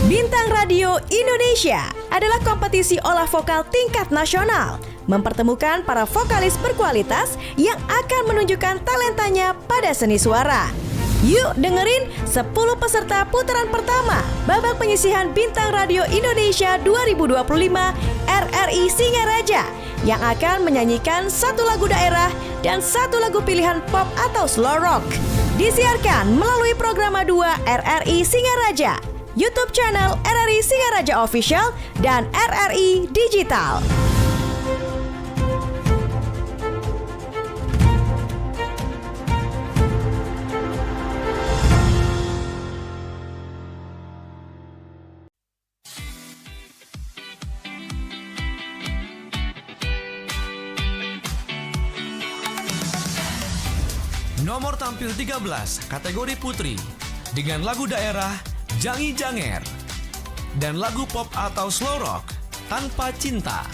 Bintang Radio Indonesia adalah kompetisi olah vokal tingkat nasional, mempertemukan para vokalis berkualitas yang akan menunjukkan talentanya pada seni suara. Yuk dengerin 10 peserta putaran pertama babak penyisihan Bintang Radio Indonesia 2025 RRI Singaraja yang akan menyanyikan satu lagu daerah dan satu lagu pilihan pop atau slow rock. Disiarkan melalui Programa 2 RRI Singaraja, YouTube channel RRI Singaraja Official dan RRI Digital. Nomor tampil 13, kategori putri, dengan lagu daerah Jangi Janger dan lagu pop atau slow rock Tanpa Cinta.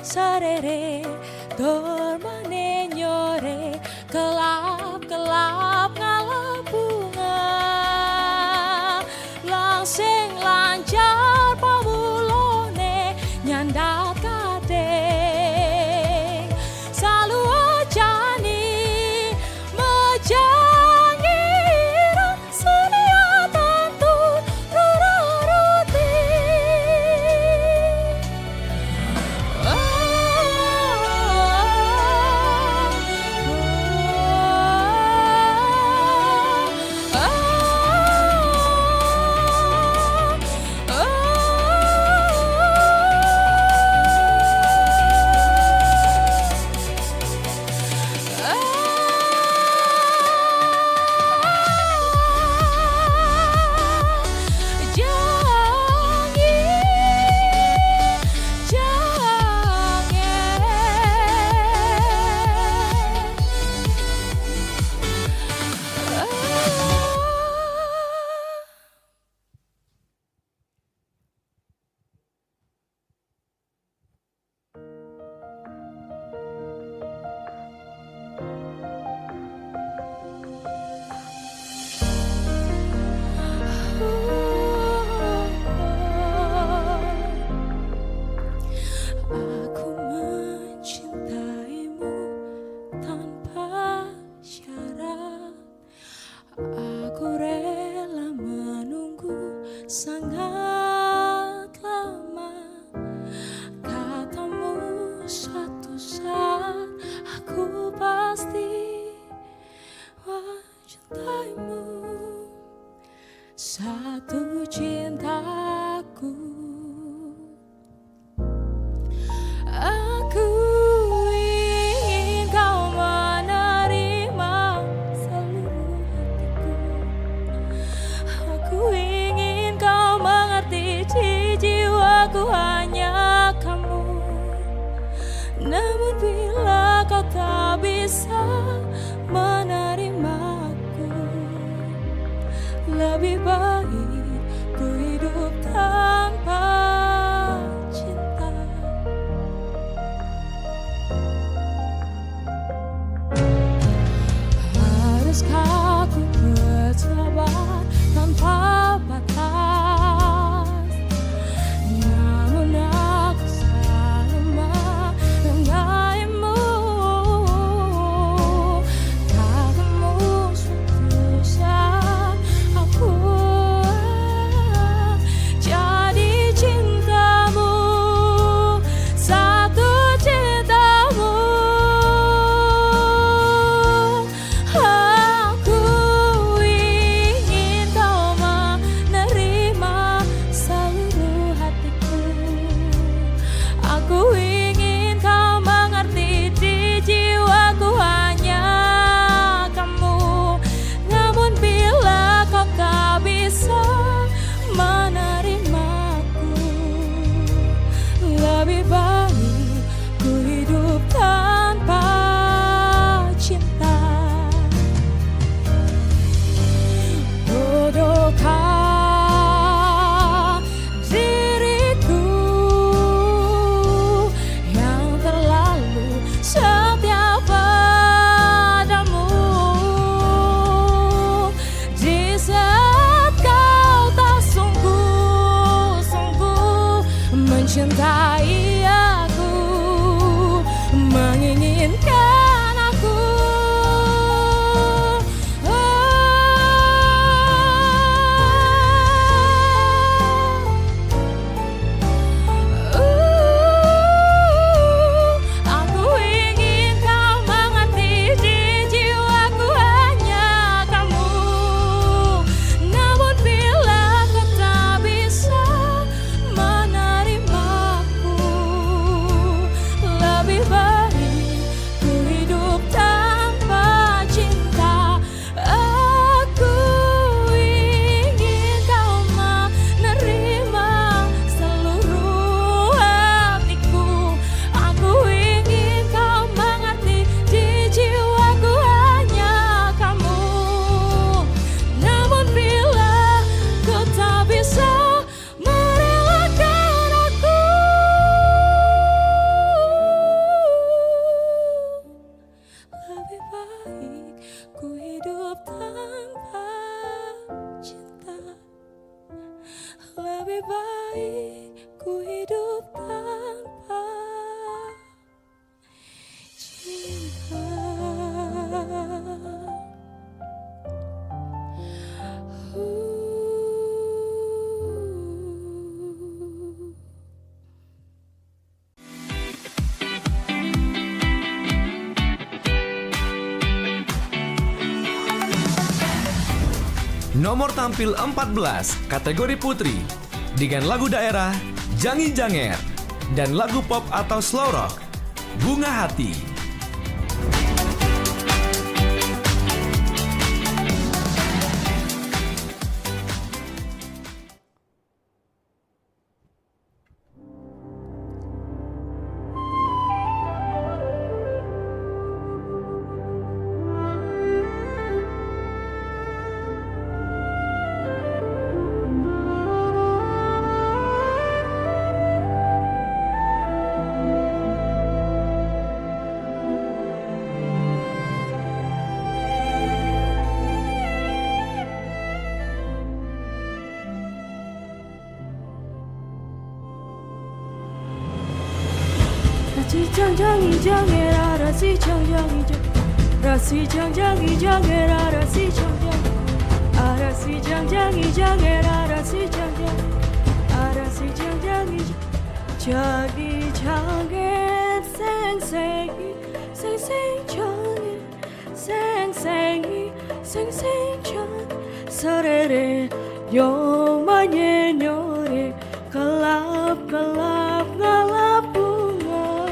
Sarere dormane nyore kelap-kelap ngalap bunga langsing lancar pamulone nyandat kadeng salu ajani mejangira selia tantu ruraruti. Sangat lama katamu suatu saat aku pasti mencintaimu satu cintaku. Aku ingin kau menerima seluruh hatiku. Aku ingin kau mengerti di jiwaku hanya kamu. Namun bila kau tak bisa menerimaku, lebih baik ku hidup tanpa cinta. Haruskah ku bersabar tanpa batas? Namun aku selalu menghargaimu. Katamu suatu Nomor tampil 14 kategori putri dengan lagu daerah Jangi Janger dan lagu pop atau slow rock Bunga Hati. Serere yo manyore kelap ngalap bunga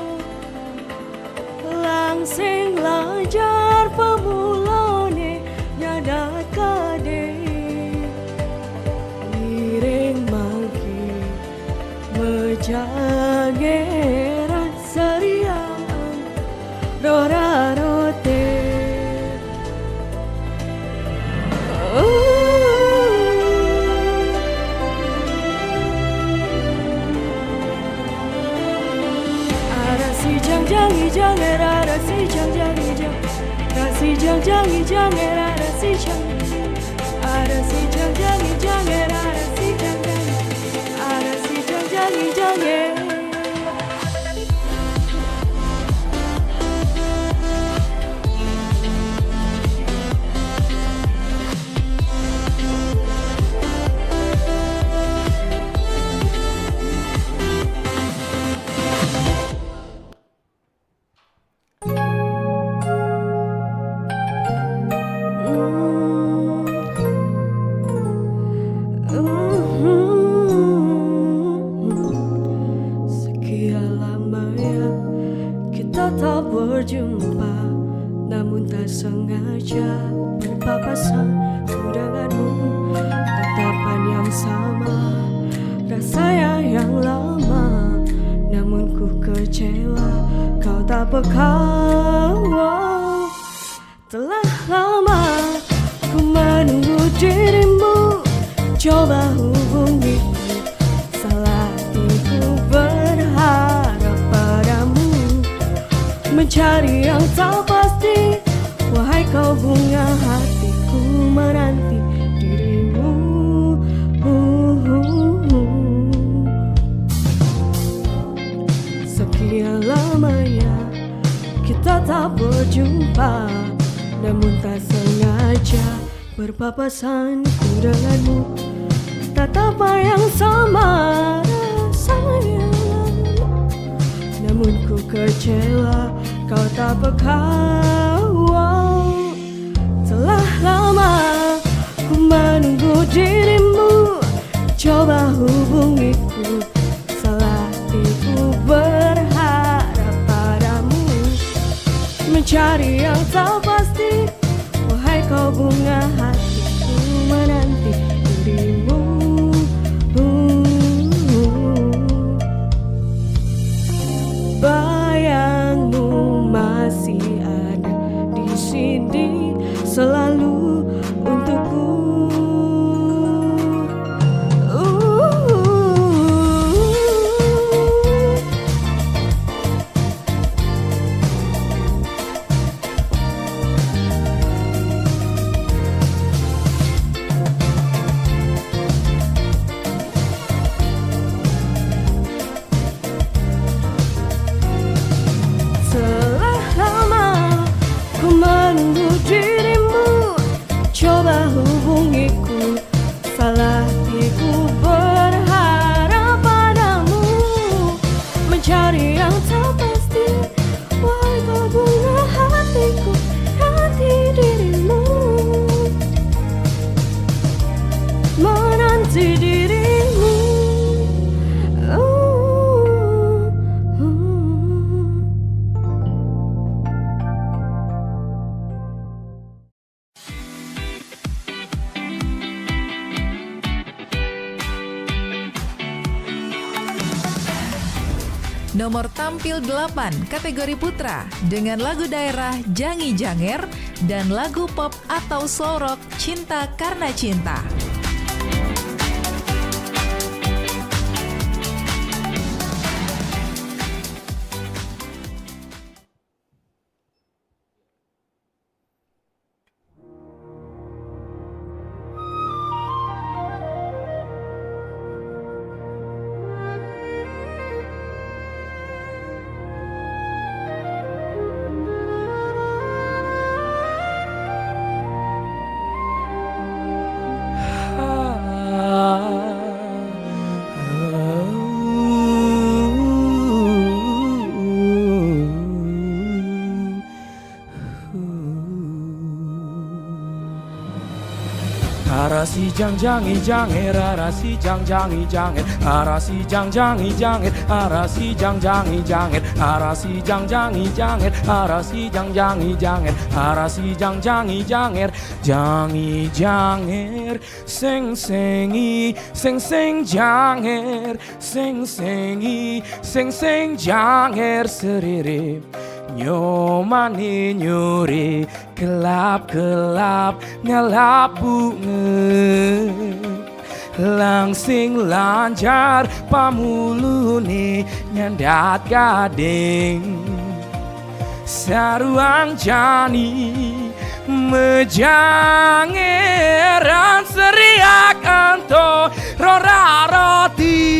langsing lajar pemulane nyadat kade miring mangki mejageran seriang rorarote. Jangi jangi rara si jangi jang rasi jangi jangi rara si jangi ara si jangi rara si jangi ara si jangi berjumpa, namun tak sengaja berpapasan ku denganmu. Tatapan yang sama, rasa yang lama, namun ku kecewa kau tak peka. Telah lama ku menunggu dirimu, coba hubungiku, salah ku berharap padamu, mencari yang tak pasti. Wahai kau bunga hatiku, menanti dirimu. Sekian lamanya kita tak berjumpa, namun tak sengaja berpapasan ku denganmu. Tatapan yang sama, rasanya, namun ku kecewa kau tak peka. Telah lama ku menunggu dirimu, coba hubungiku, salah ku berharap padamu, mencari yang tak pasti. Wahai kau bunga hatiku, menanti dirimu. Bayangmu masih ada di sini, selalu untukku. Telah lama ku menunggu dirimu, Nomor tampil 8 kategori putra dengan lagu daerah Jangi Janger dan lagu pop atau slow rock Cinta Karena Cinta. Arasi jang jangi janger, arasi jang jangi janger, arasi jang jangi janger, arasi jang jangi janger, arasi jang jangi janger, arasi jang jangi janger, arasi jang jangi janger, jangi janger, seng sengi, seng seng janger, seng sengi, seng seng janger serere. Nyomani nyuri kelap-kelap ngalap bunga langsing lancar pamuluni nyandat gading saruang jani mejangeran seriak anto rora roti.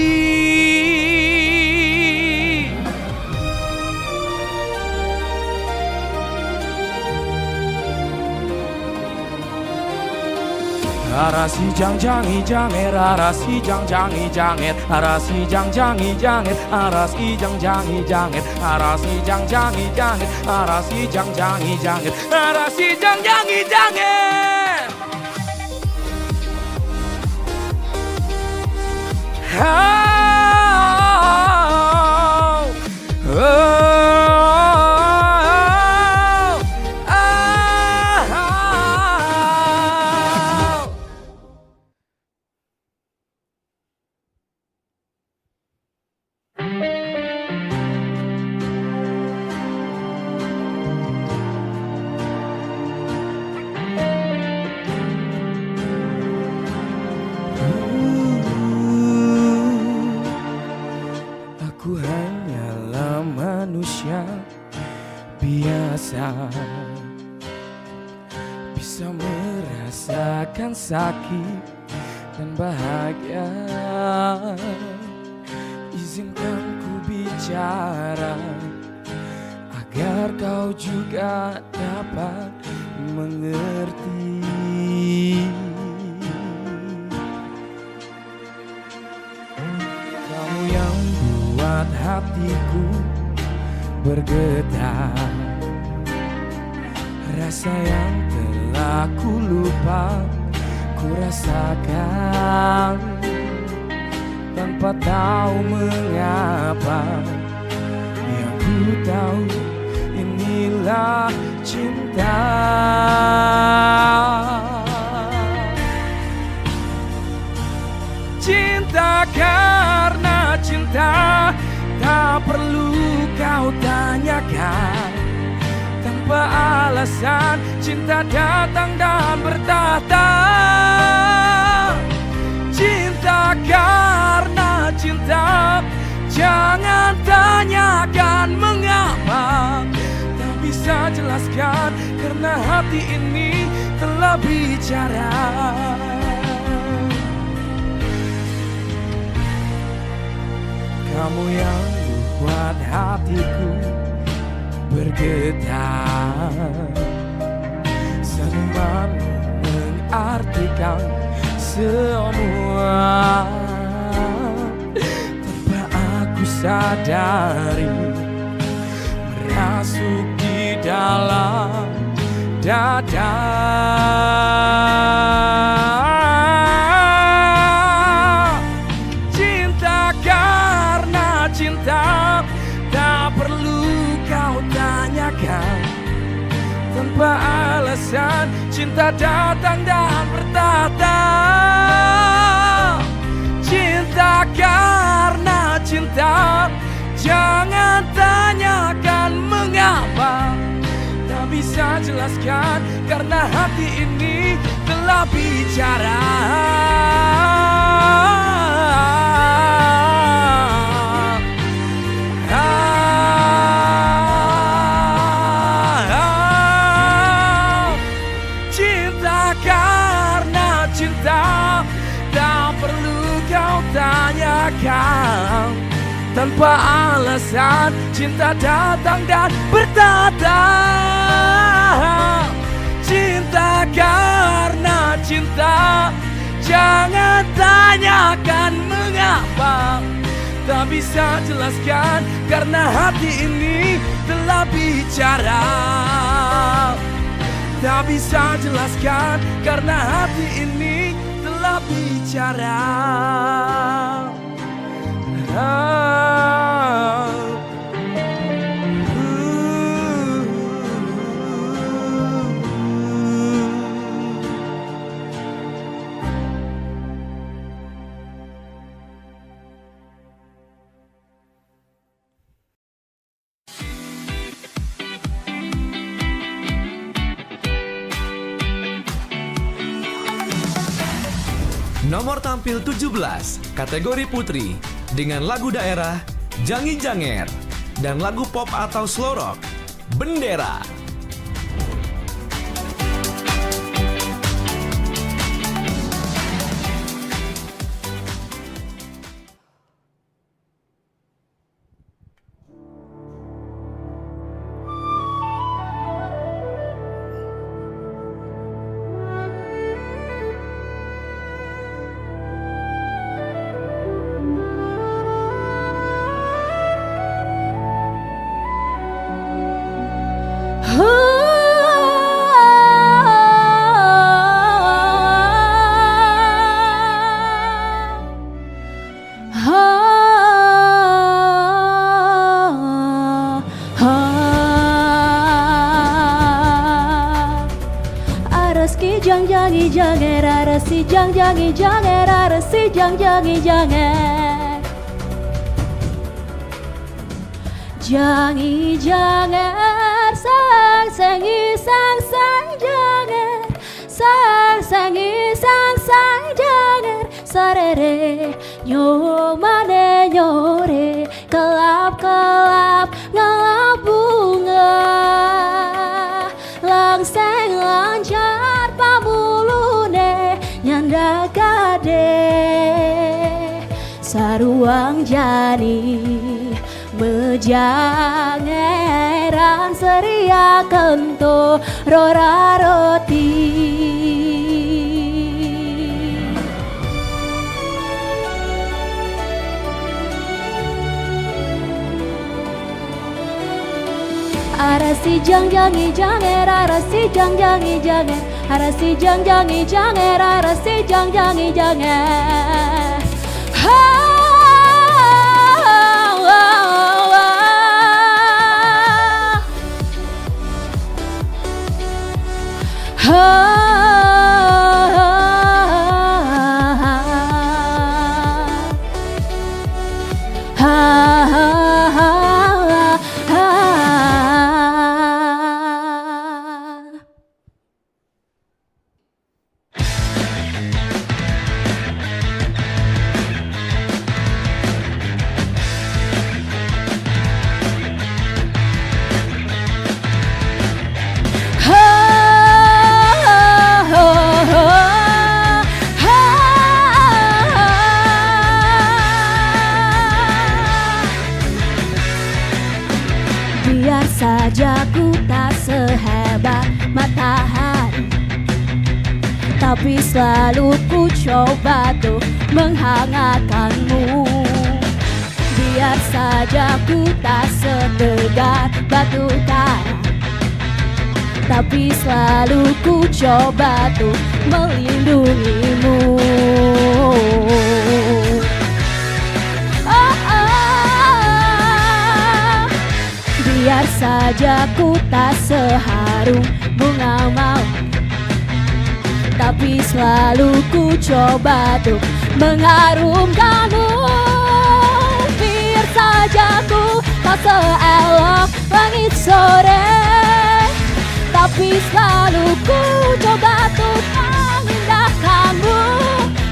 Arasi jang jangi janger, arasi jang jangi janger, arasi jang jangi janger, arasi jang jangi janger, arasi jang jangi janger, arasi jang jangi janger, arasi jang jangi janger. Aku hanyalah manusia biasa, bisa merasakan sakit dan bahagia. Izinkan ku bicara agar kau juga dapat mengerti. Kamu yang buat hatiku bergetar, rasa yang telah ku lupa ku rasakan tanpa tahu mengapa. Yang ku tahu inilah cinta. Cinta karena cinta, tak perlu kau tanyakan. Tanpa alasan cinta datang dan bertahta. Cinta karena cinta, jangan tanyakan mengapa. Tak bisa jelaskan karena hati ini telah bicara. Kamu yang buat hatiku bergetar, seniman mengartikan semua tanpa aku sadari, merasuk di dalam dada. Cinta tak perlu kau tanyakan. Tanpa alasan cinta datang dan bertahta. Cinta karena cinta, Jangan tanyakan mengapa, tak bisa jelaskan karena hati ini telah bicara. Cinta karena cinta, tak perlu kau tanyakan. Tanpa alasan cinta datang dan bertata. Cinta karena cinta, jangan tanyakan mengapa, tak bisa jelaskan karena hati ini telah bicara. Tak bisa jelaskan karena hati ini telah bicara. Nomor tampil 17, kategori putri, dengan lagu daerah Jangi Janger dan lagu pop atau slow rock Bendera. Jangi janger, arasi jangi janger, arasi jangi janger. Jangi janger, sang sengi sang janger, sang sengi sang janger. Sarere nyomane nyore, kelap kelap ngelap bunga, langseng lancar pamulune nyanda gade. Saruang jani mejangeran seria kento rora roti. Arasi jangi janger, arasi jangi janger, arasi jangi janger, arasi jangi janger. Biar saja ku tak sehebat matahari, tapi selalu ku coba tuh menghangatkanmu. Biar saja ku tak setegar batu karang, tapi selalu ku coba tuh melindungimu. Biar saja ku tak seharum bunga mawar, tapi selalu ku coba tuh mengharumkanmu. Biar saja ku tak seelok langit sore, tapi selalu ku coba untuk mengindahkanmu.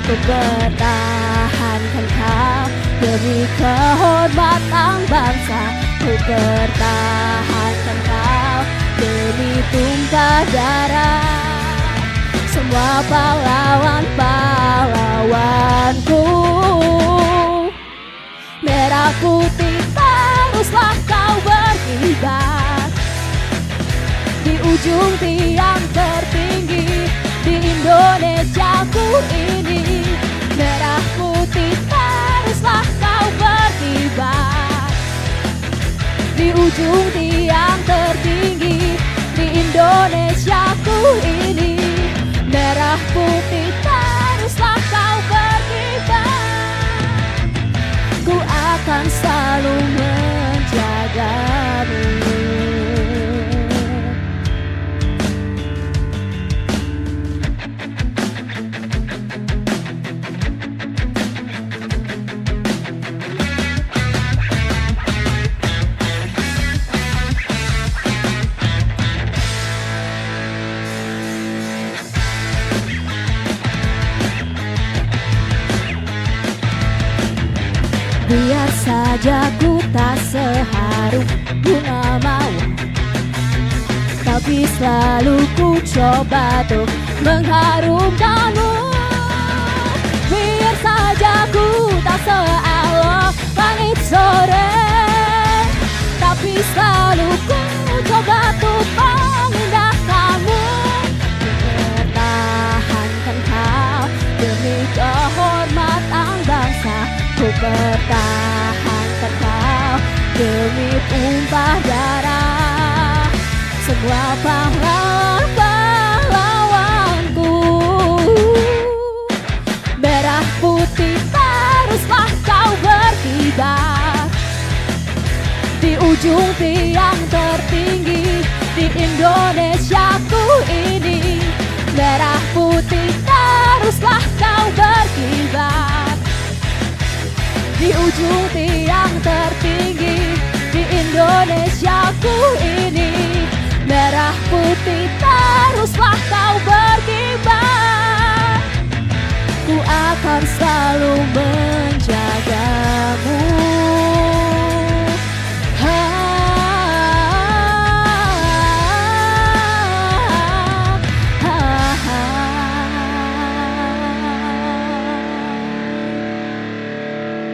Ku pertahankan kau demi kehormatan bangsa. Ku pertahankan kau demi tumpah darah semua pahlawan-pahlawanku. Merah putih teruslah kau berkibar di ujung tiang tertinggi di Indonesiaku ini. Merah putih teruslah kau berkibar di ujung tiang tertinggi di Indonesiaku ini. Merah putih teruslah kau berkibar, ku akan selalu menjagamu. Biar saja ku tak seharum bunga mawar, tapi selalu ku coba untuk mengharumkanmu. Biar saja ku tak seelok langit sore, tapi selalu ku coba untuk mengindahkanmu. Pertahankan kau demi kehormatan bangsa. Ku pertahankan kau demi tumpah darah semua pahlawan-pahlawanku. Merah putih teruslah kau berkibar di ujung tiang tertinggi di Indonesiaku ini. Merah putih teruslah kau berkibar di ujung tiang tertinggi di Indonesiaku ini. Merah putih teruslah kau berkibar, ku akan selalu menjagamu.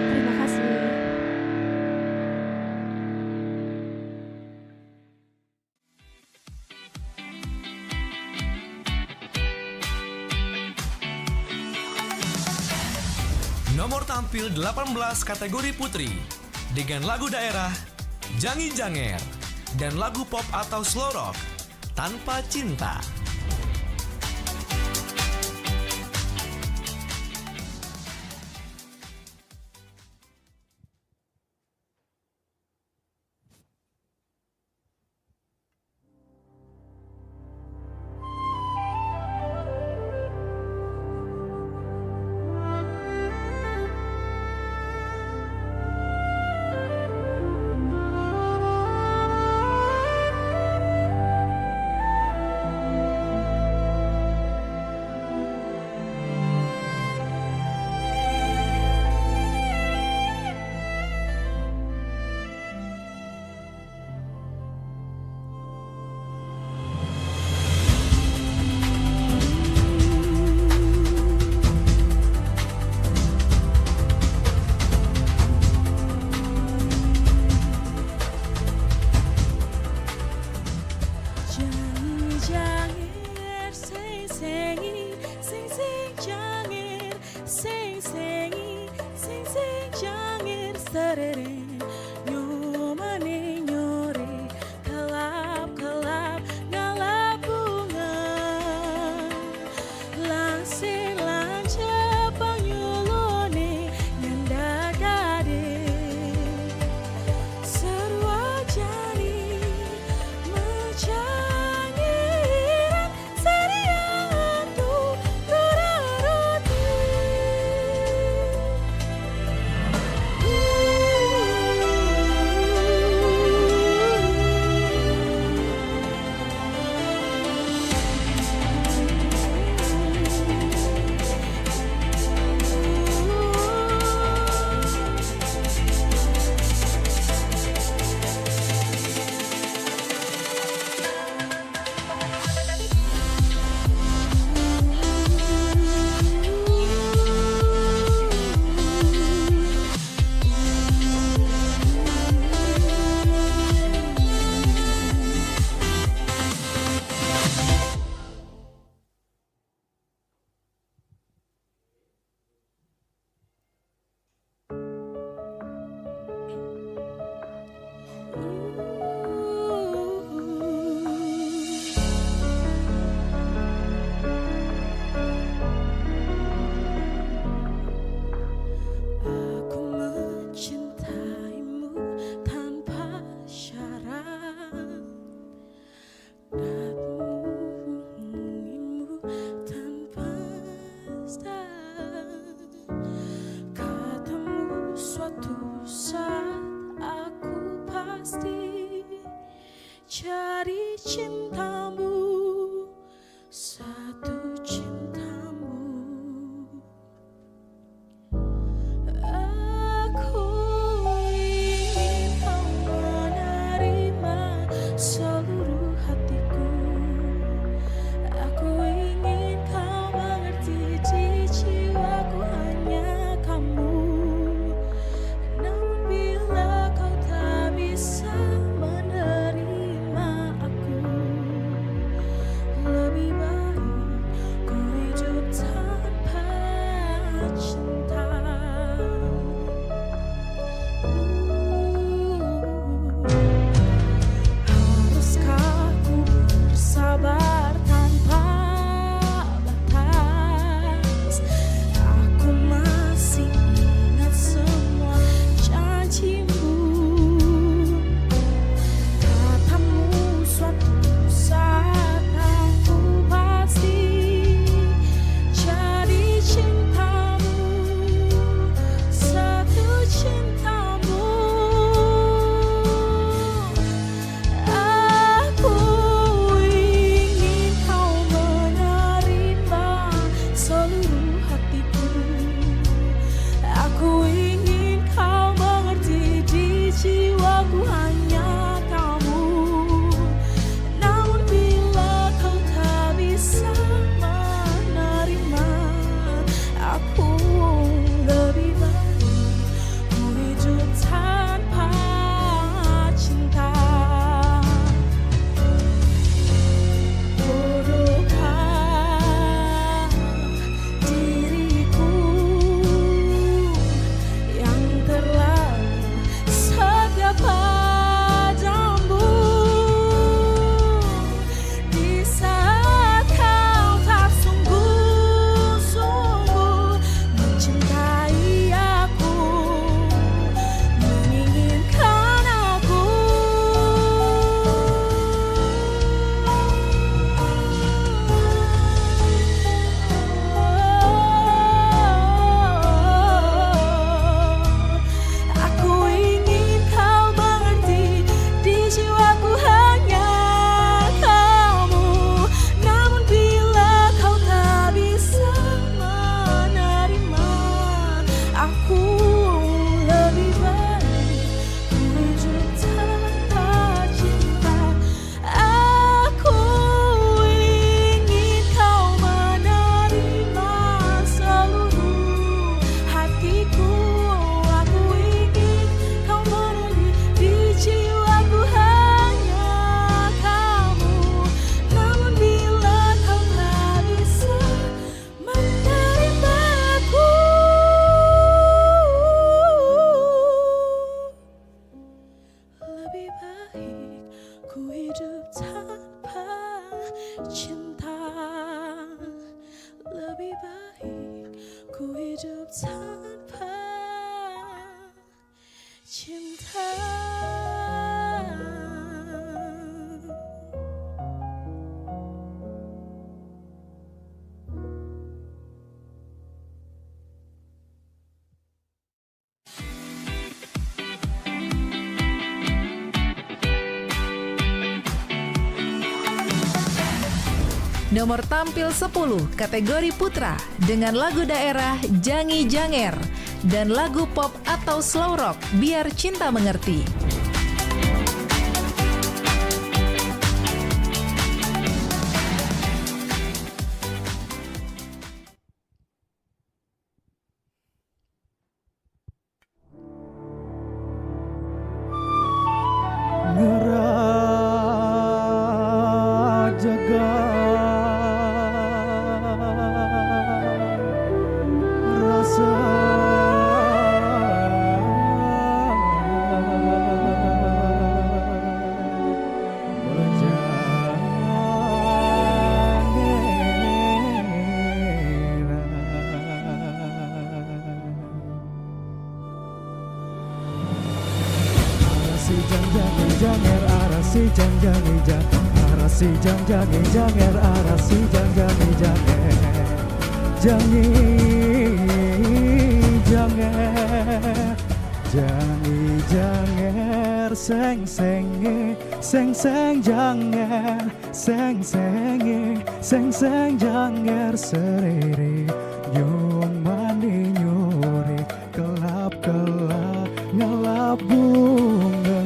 Terima kasih. Nomor tampil 18 kategori putri dengan lagu daerah Jangi Janger dan lagu pop atau slow rock Tanpa Cinta. satu cintamu. Aku ingin kau menerima seluruh hatiku. Aku ingin kau mengerti, di jiwaku hanya kamu. Namun bila kau tak bisa menerima aku, lebih baik ku hidup tanpa cinta. Haruskah ku bersabar tanpa batas? Aku masih ingat semua janjimu, katamu suatu saat aku pasti jadi cintamu, satu cintamu. Aku ingin kau menerima seluruh hatiku. Aku ingin kau mengerti, di jiwaku hanya kamu. Namun bila kau tak bisa menerima aku, lebih baik ku hidup tanpa cinta. Bodohkah diriku yang terlalu setia padamu, di saat kau tak sungguh-sungguh mencintai aku, menginginkan aku. Aku ingin kau mengerti, di jiwaku hanya kamu. Namun bila kau tak bisa menerima aku, lebih baik ku hidup tanpa cinta. Aku ingin kau menerima seluruh hatiku. Aku ingin kau mengerti, di jiwaku hanya kamu. Namun bila kau tak bisa menerima aku, lebih baik ku hidup tanpa cinta. Lebih baik ku hidup tanpa cinta. Nomor tampil 10 kategori putra dengan lagu daerah Jangi Janger dan lagu pop atau slow rock Biar Cinta Mengerti. Seng seng janger, seng seng Seng janger serere yung mani nyore kelap ngelap bunga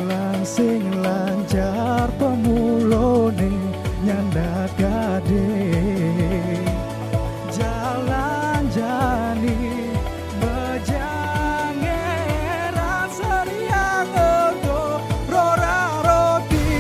langsing lancar pemulone nyanda gade jalan jani bejangeran seriang ego rora roti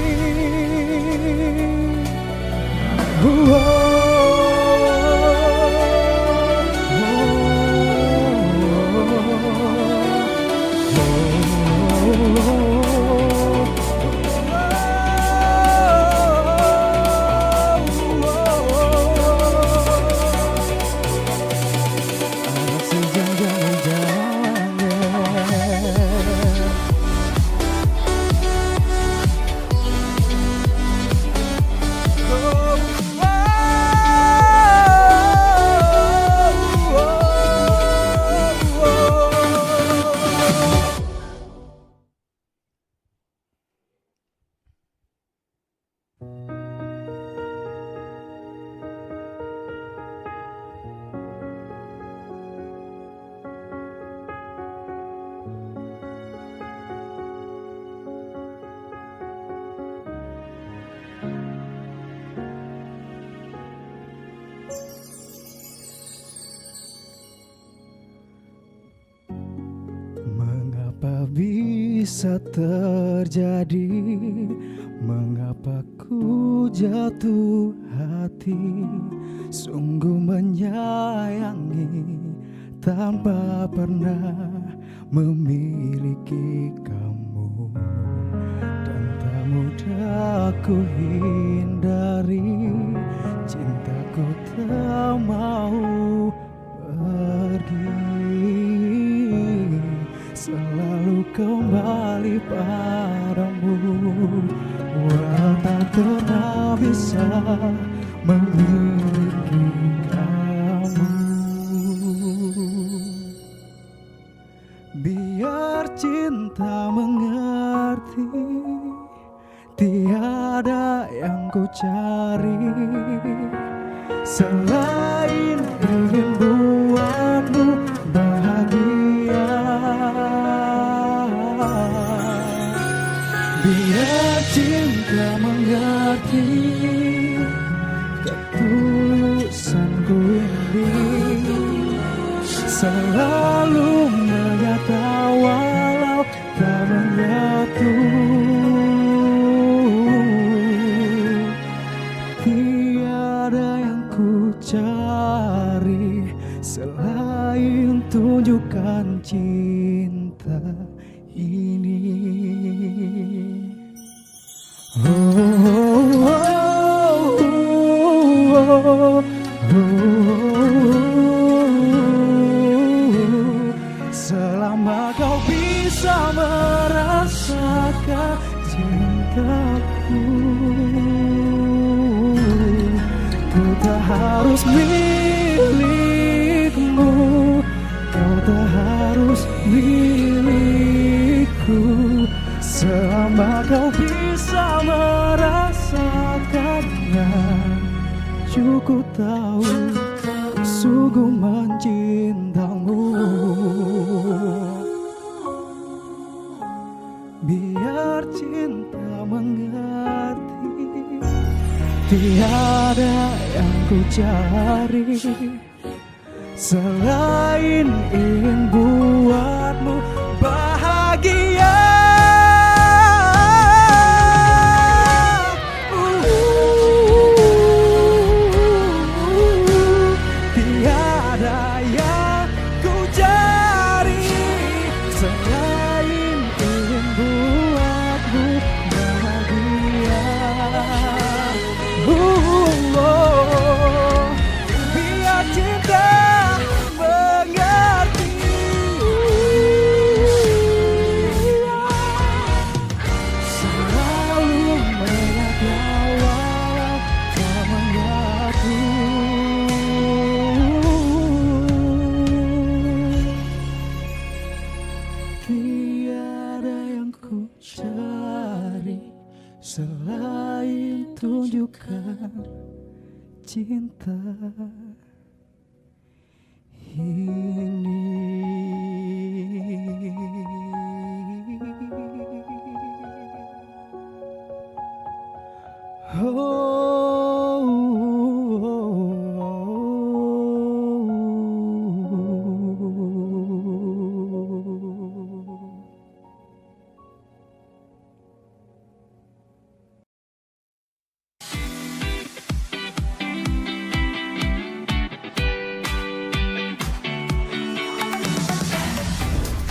Mengapa bisa terjadi? Mengapa ku jatuh hati? Sungguh menyayangi tanpa pernah memiliki kamu, dan tak mudah ku hindari cintaku tak mau pergi. Selalu kembali padamu, walau tak pernah bisa memiliki kamu. Biar cinta mengerti, tiada yang ku cari selain ingin buatmu bahagia. Biar cinta mengerti ketulusanku ini, selalu menyata walau tak menyatu. Tiada yang ku cari selain tunjukkan cinta ini. Selama kau bisa merasakan cintaku, ku tak harus milikmu, kau tak harus milikku. Selama kau bisa merasakannya, cukup tahu sungguh mencintamu. Biar cinta mengerti, tiada yang ku cari selain ingin buatmu bahagia. Tiada yang ku cari selain ingin buatmu bahagia. Biar cinta mengerti, cinta ini.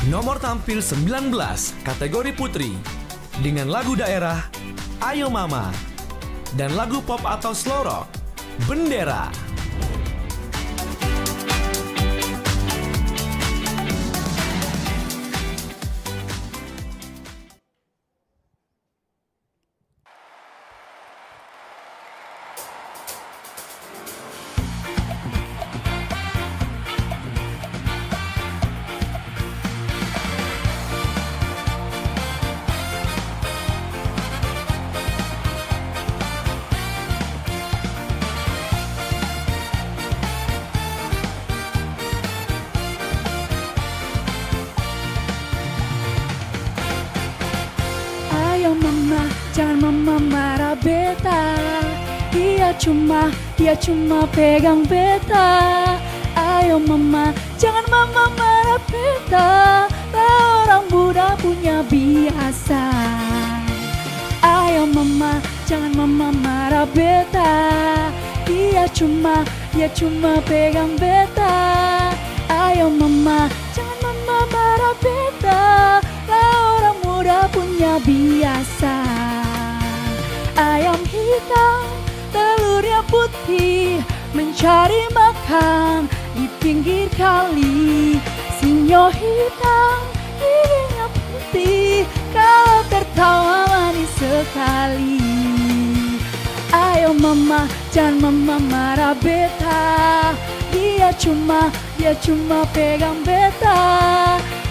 Nomor tampil 19 kategori putri dengan lagu daerah Ayo Mama dan lagu pop atau slow rock Bendera. Ayo mama, jangan mama marah beta. Dia cuma pegang beta. Ayo mama, jangan mama marah beta. Orang muda punya biasa. Ayo mama, jangan mama marah beta. Dia cuma pegang beta. Ayo mama, jangan mama marah beta. Orang muda punya biasa. Ayam hitam, telurnya putih, mencari makan di pinggir kali. Sinyo hitam, giginya putih, kalau tertawa manis sekali. Ayo mama, jangan mama marah beta. Dia cuma pegang beta.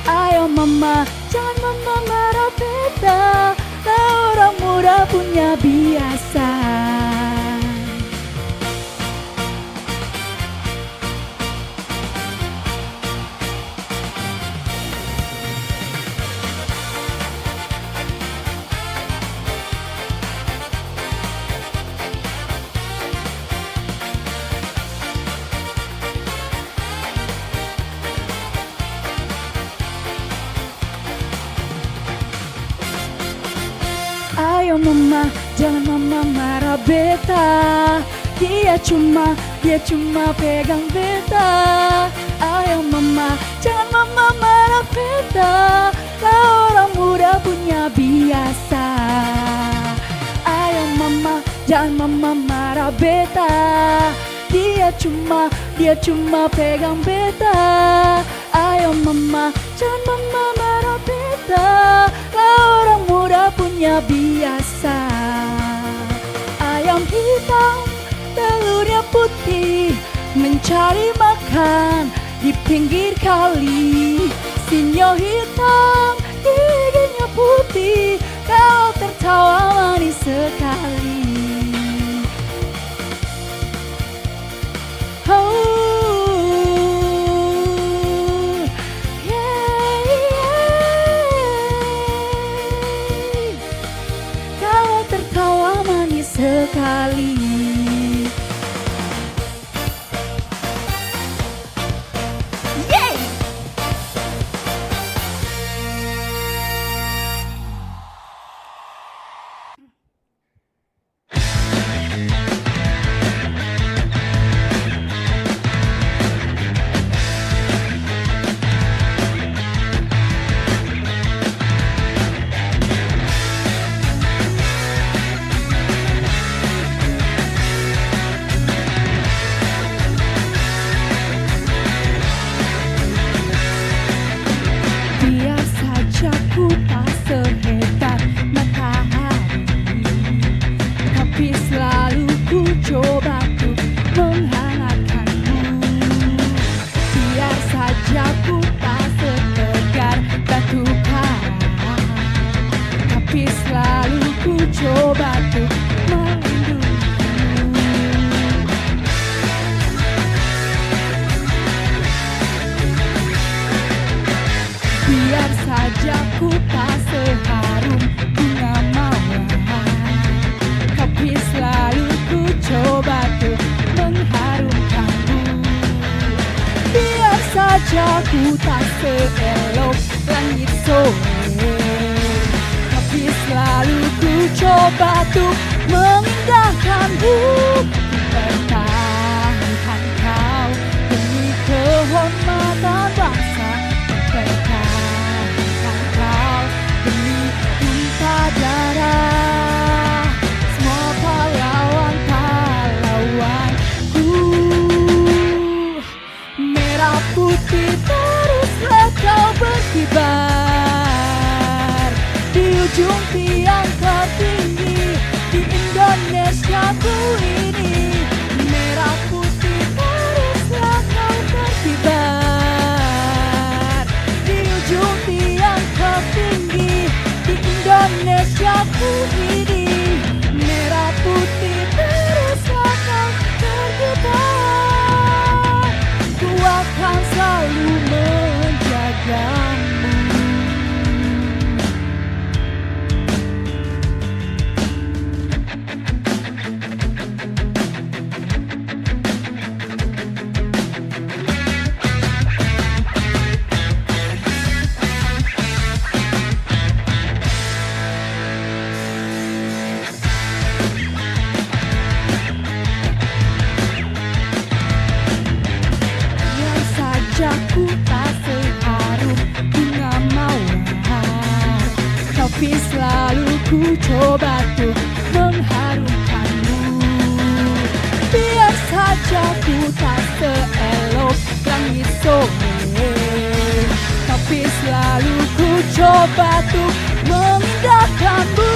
Ayo mama, jangan mama marah beta. Orang muda punya biasa. Ayo mama, jangan mama marah beta. Dia cuma pegang beta. Ayo mama, jangan mama marah beta. Orang muda punya biasa. Ayo mama, jangan mama marah beta. Dia cuma pegang beta. Ayo mama, jangan mama marah beta. Orang muda punya biasa. Ayam hitam, telurnya putih, mencari makan di pinggir kali. Sinyo hitam, giginya putih, kau tertawa manis sekali. Sekali. Yeay! sajaku tak seelok langit sore, tapi selalu ku coba untuk mengindahkanmu. Pertahankan kau demi kehormatan bangsa, pertahankan kau demi tumpah darah semua pahlawan-pahlawanku. Merah putih teruslah kau berkibar di ujung tiang tertinggi di Indonesiaku ini. Merah putih teruslah kau berkibar di ujung tiang tertinggi di Indonesiaku ini. Merah putih teruslah kau berkibar, ku akan selalu menjagamu. Yang saja ku tak seharum bunga mawar, tapi selalu ku coba tuh mengharumkanmu. Biar saja ku tak seelok langit sore, tapi selalu ku coba tuh mengindahkanmu.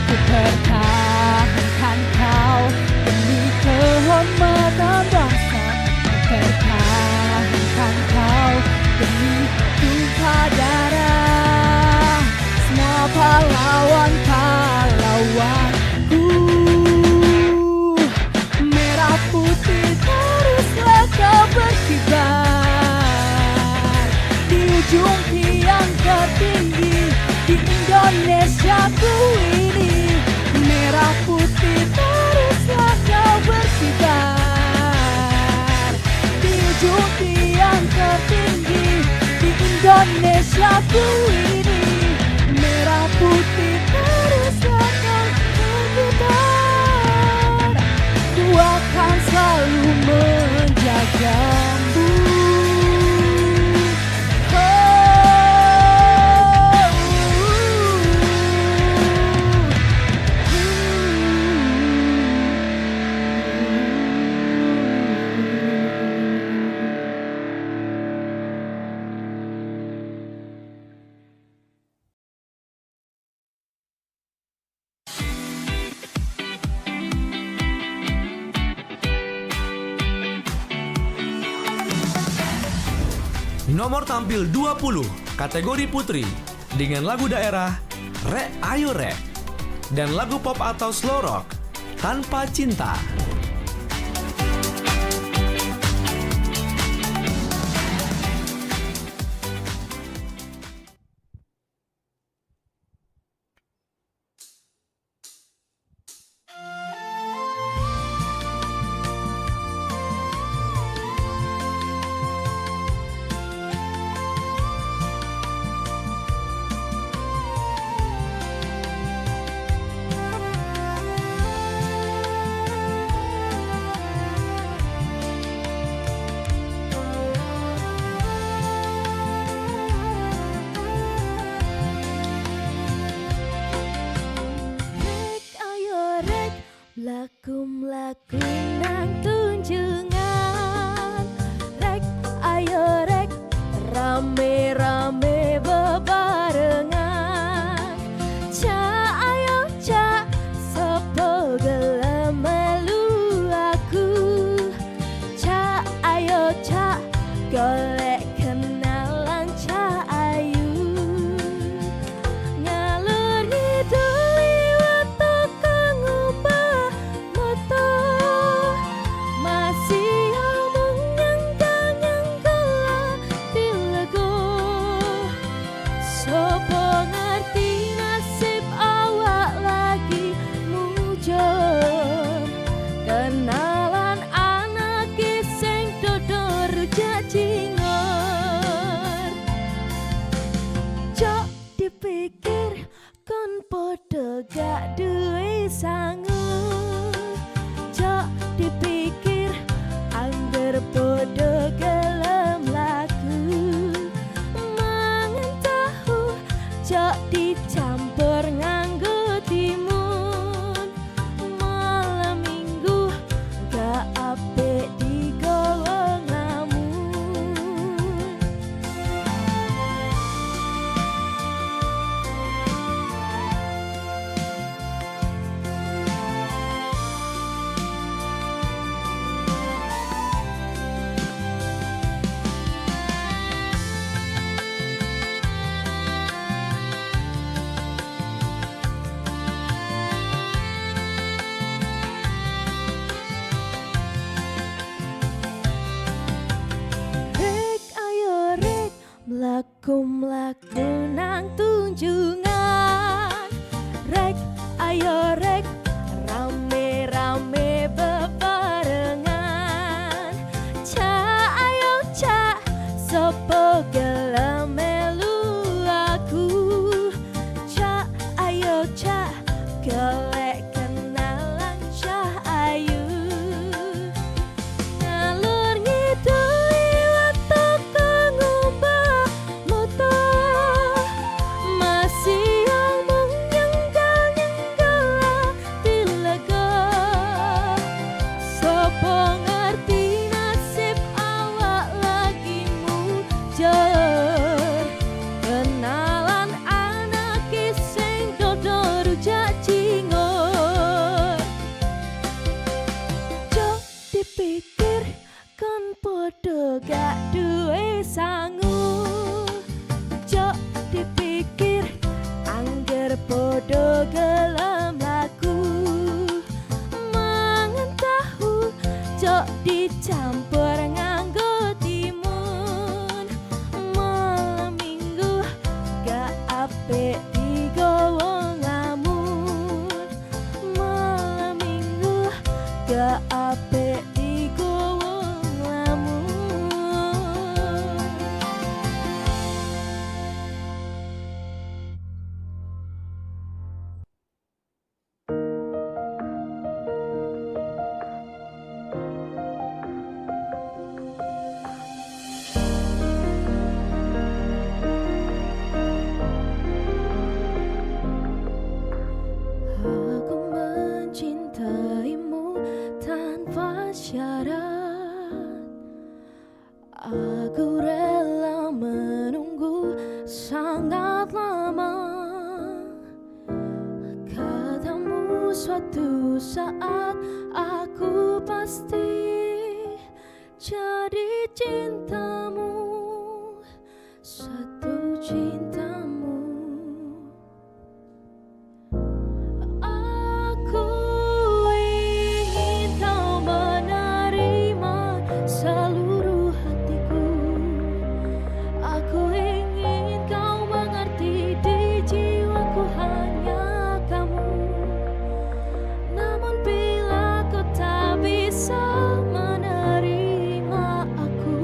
Ku pertahankan kau demi kehormatan bangsa, pertahankan kau demi tumpah darah semua pahlawan-pahlawanku. Merah putih teruslah kau berkibar di ujung tiang tertinggi di Indonesiaku ini. Merah putih teruslah kau berkibar di ujung tiang tertinggi di Indonesiaku ini. Merah putih teruslah kau berkibar, ku akan selalu menjagamu. Nomor tampil 20 kategori putri dengan lagu daerah Rek Ayo Rek dan lagu pop atau slow rock Tanpa Cinta. dipikir angger podo gelem laku, mangan tahu jok dicampur nganggo timun, malam minggu gak apik digawa ngamun. Rek ayo rek mlaku-mlaku nang tunjungan, rek ayo rek rame-rame bebarengan, cak ayo cak sopo gelem melu aku, cak ayo cak golek kenalan cah ayu. Ngalur ngidul liwat toko ngubah moto, masih omong nyenggal-nyenggal ati lega. Sopo ngerti nasib awak lagi mujar, kenalan anak sing dodo rujak cingur. Jok dipikir kon podo gak duwe sangu, jok dipikir angger podo gelem laku, mangan tahu jok dicampur nganggo timun, malam minggu gak apik digawa ngamun, malam minggu gak apik digawa ngamun. Aku mencintaimu tanpa syarat, aku rela menunggu sangat lama. Katamu suatu saat aku pasti jadi cintamu, satu cintamu. Aku ingin kau menerima seluruh hatiku, aku ingin kau mengerti di jiwaku hanya kamu. Namun bila kau tak bisa menerima aku,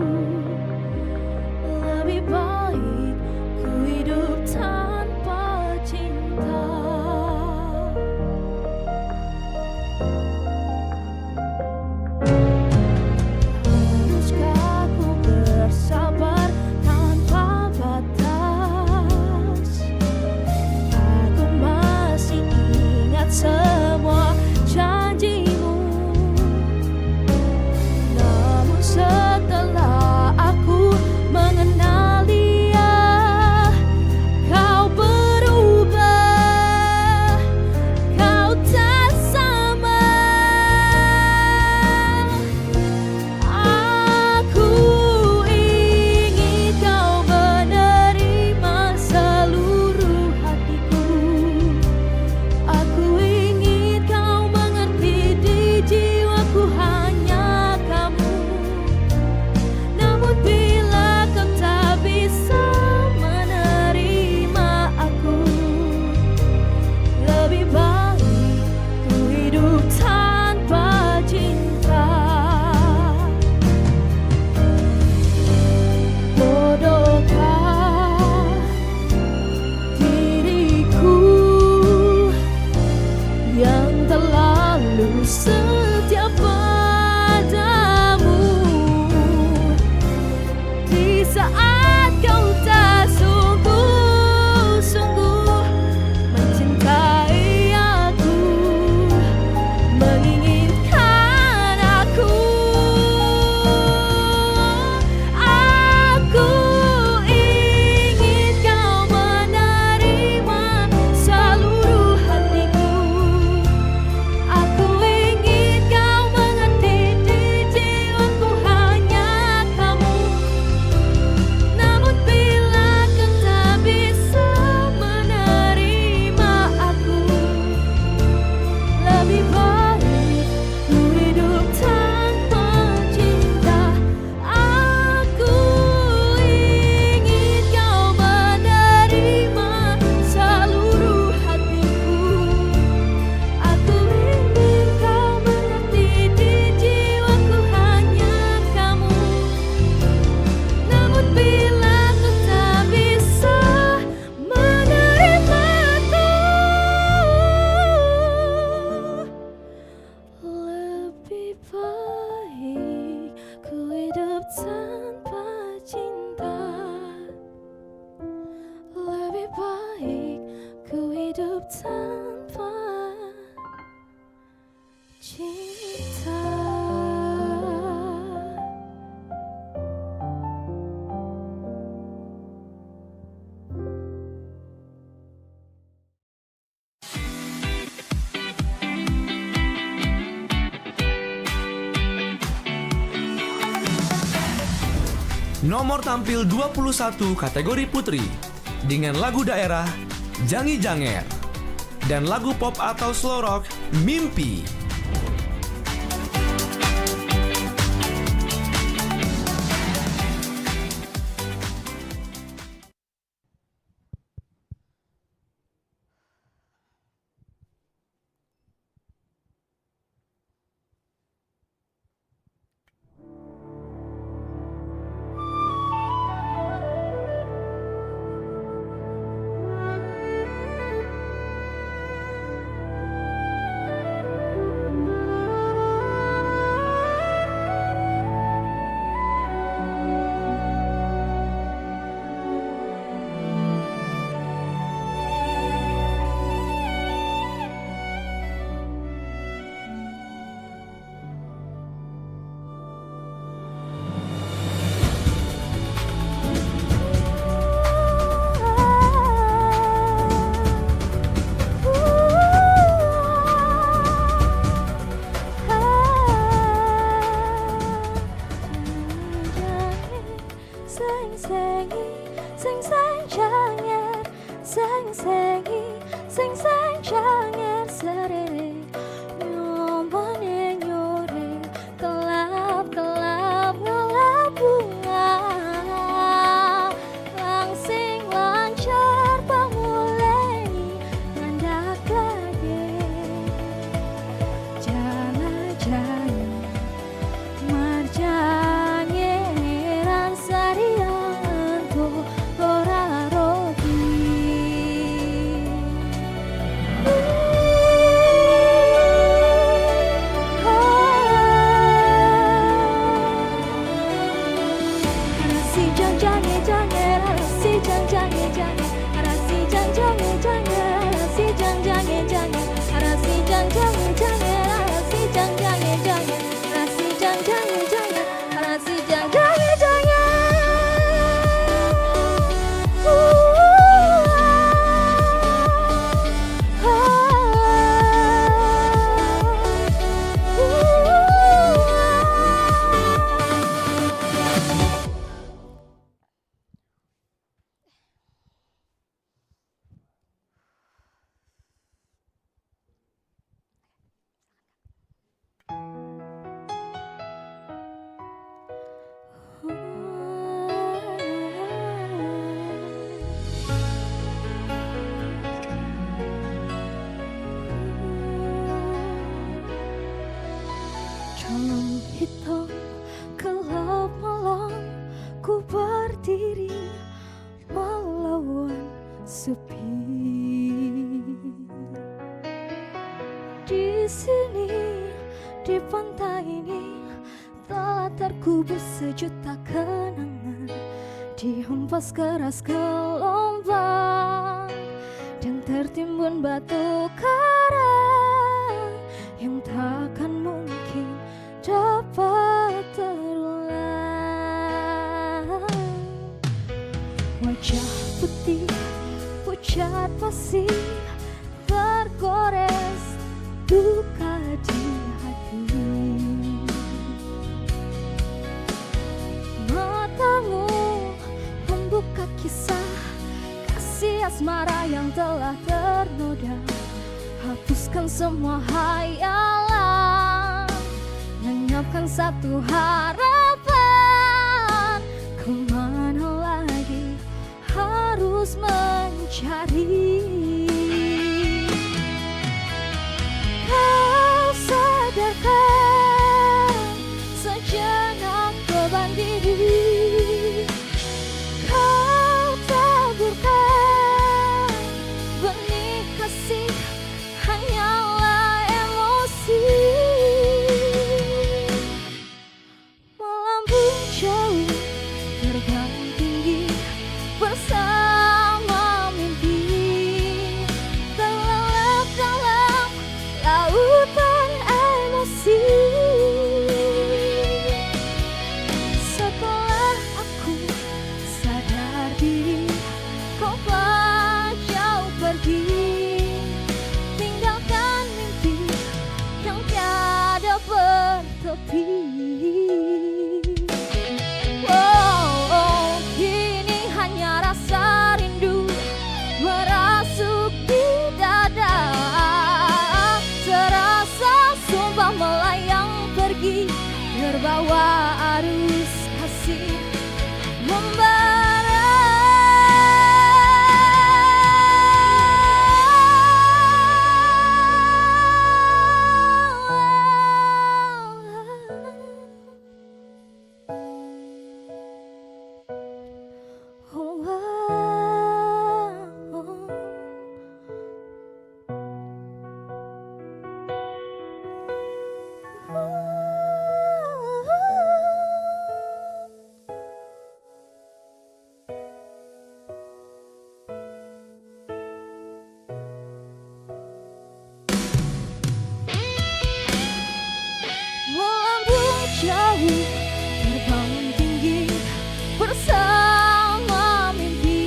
Nomor tampil 21 kategori putri dengan lagu daerah Jangi Janger dan lagu pop atau slow rock Mimpi. Di sini, di pantai ini telah terkubur sejuta kenangan, dihempas keras gelombang dan tertimbun batu karang yang takkan mungkin dapat terulang. Wajah putih pucat pasti tergores duka di hati. Matamu membuka kisah kasih asmara yang telah ternoda. Hapuskan semua hayalan, lenyapkan satu harapan. Kemana lagi harus mencari? Kau sadarkan sejenak beban diri. Kau taburkan benih kasih hanyalah emosi. Melambung jauh terbang tinggi bersama mimpi. terbawa arus kasih melambung jauh, terbang tinggi bersama mimpi,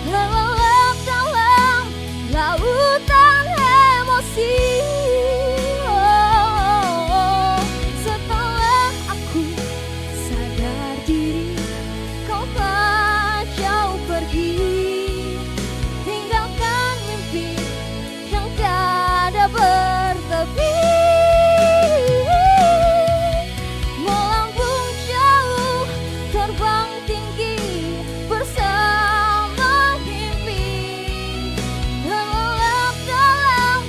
lelap dalam lautan emosi. Setelah aku sadar diri, kau telah jauh pergi, tinggalkan mimpi yang tiada bertepi. Melambung jauh, terbang tinggi bersama mimpi, lelap dalam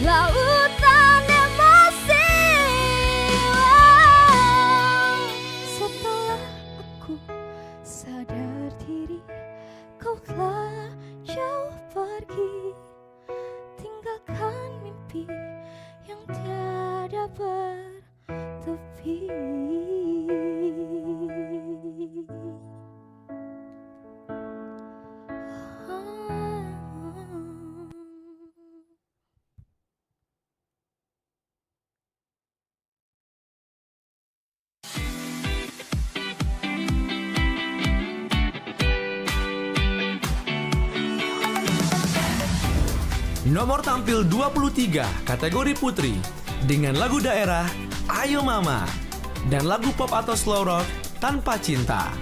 lautan emosi. Setelah aku sadar diri, kau telah jauh pergi, tinggalkan mimpi yang tiada bertepi. Nomor tampil 23 kategori putri dengan lagu daerah Ayo Mama dan lagu pop atau slow rock Tanpa Cinta.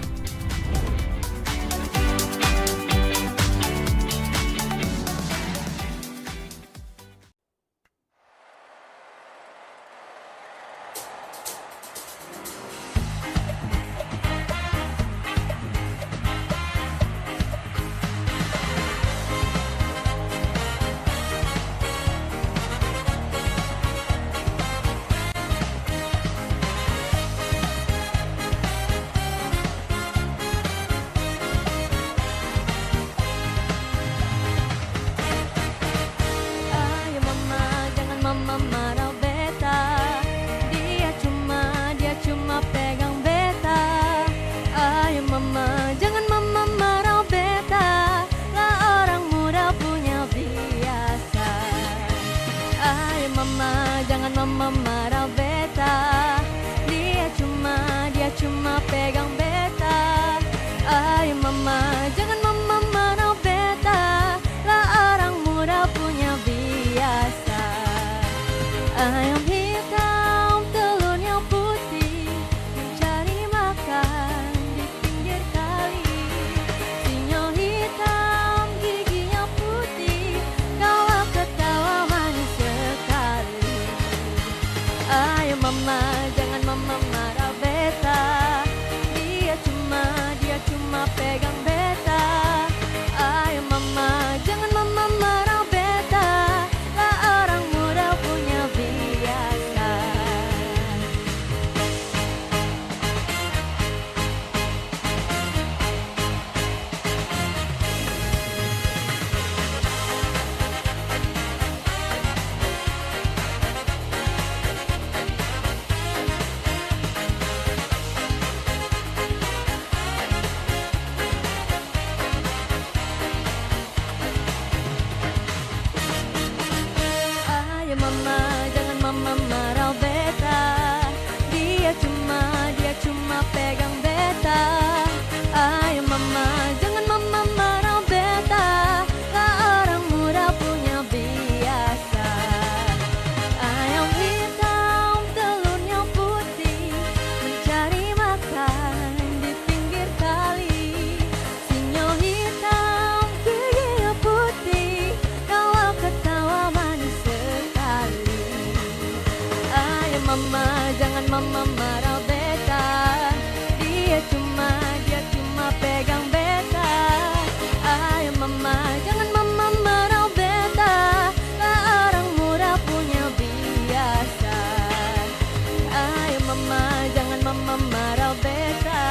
Ayo mama, jangan mama marah beta. Dia cuma pegang beta. Ayo mama, jangan mama marah beta. Lah orang muda punya biasa. Ayo mama, jangan mama marah beta. Dia cuma pegang beta. Ayo mama, jangan mama marah beta. Lah orang muda punya biasa. Ayam hitam, telurnya putih, mencari makan di pinggir kali. Sinyo hitam, giginya putih, kalau ketawa manis sekali. Ayo mama, jangan mama marah beta. Dia cuma pegang beta. Ayo mama, jangan mama marah beta. Lah orang muda punya biasa. mama marah beta. Dia cuma pegang beta. Ayo mama, jangan mama marah beta. Lah orang murah punya biasa. Ayo mama, jangan mama marah beta.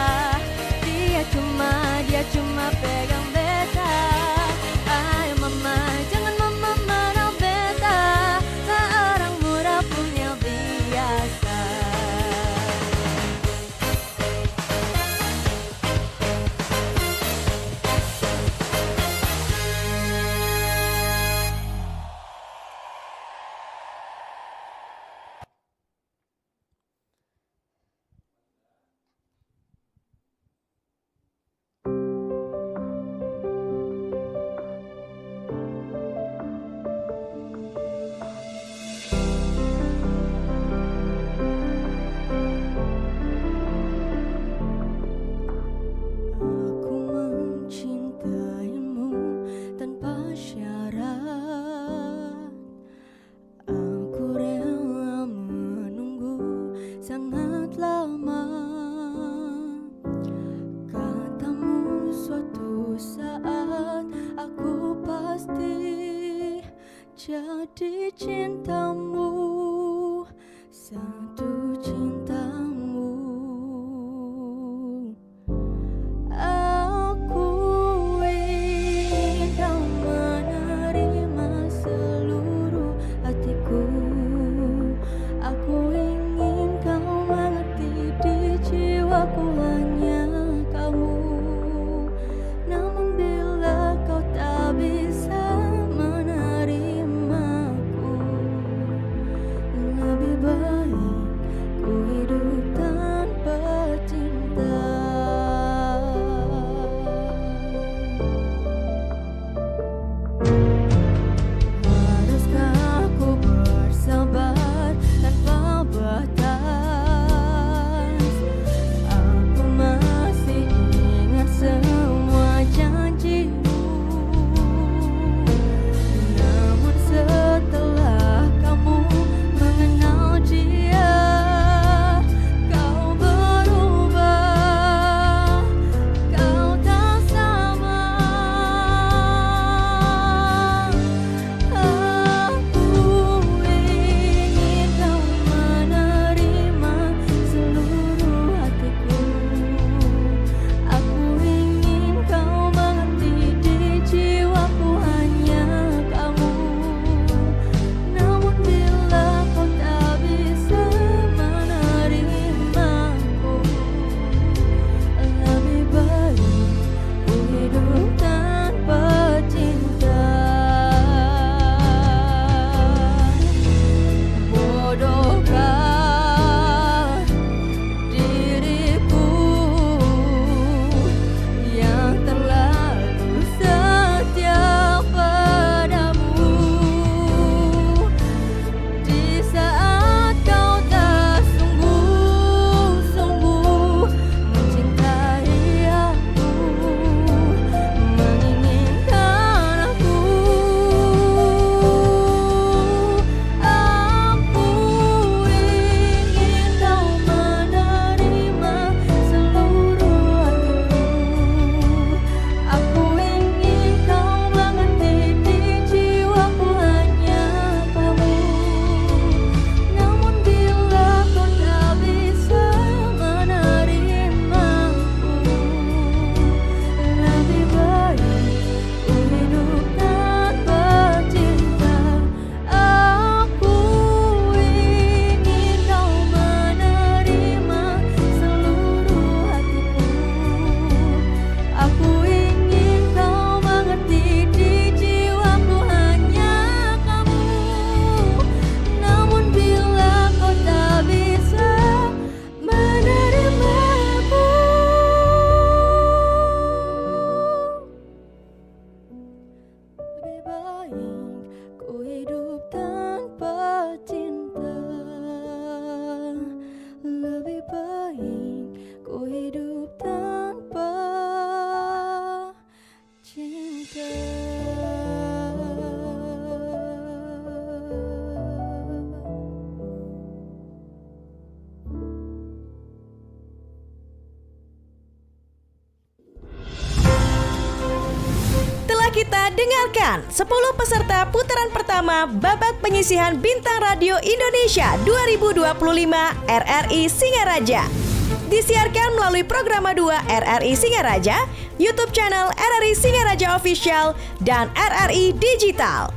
Dia cuma pegang beta. Ayo mama, jangan mama marah beta. Lah orang murah punya biasa. Aku mencintaimu tanpa syarat. Aku rela menunggu sangat lama. Katamu suatu saat aku pasti jadi cintamu, satu cintamu. Aku ingin kau menerima seluruh hatiku. Aku ingin kau mengerti di jiwaku hanya kamu. Namun bila kau tak bisa menerimaku, lebih baik dengarkan 10 peserta putaran pertama babak penyisihan Bintang Radio Indonesia 2025 RRI Singaraja. Disiarkan melalui Programa 2 RRI Singaraja, YouTube channel RRI Singaraja Official, dan RRI Digital.